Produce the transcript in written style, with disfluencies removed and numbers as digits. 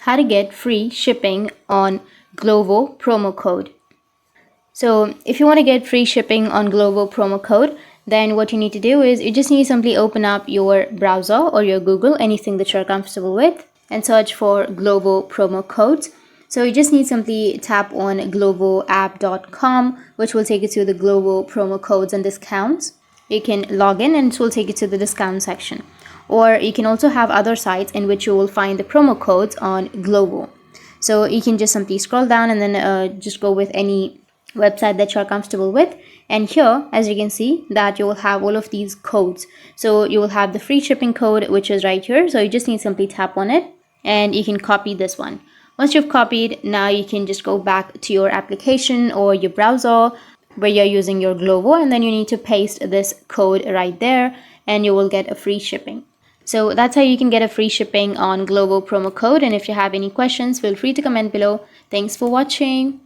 how to get free shipping on Glovo promo code. So if you want to get free shipping on Glovo promo code, then what you need to do is you just need to simply open up your browser or your Google, anything that you're comfortable with, and search for Glovo promo codes. So you just need to simply tap on glovoapp.com, which will take you to the Glovo promo codes and discounts. You can log in and it will take you to the discount section. Or you can also have other sites in which you will find the promo codes on Glovo. So you can just simply scroll down and then just go with any website that you're comfortable with, and here as you can see that you will have all of these codes. So you will have the free shipping code, which is right here. So you just need to simply tap on it and you can copy this one. Once you've copied, now you can just go back to your application or your browser where you're using your Glovo, and then you need to paste this code right there and you will get a free shipping. So that's how you can get a free shipping on Glovo promo code. And if you have any questions, feel free to comment below. Thanks for watching.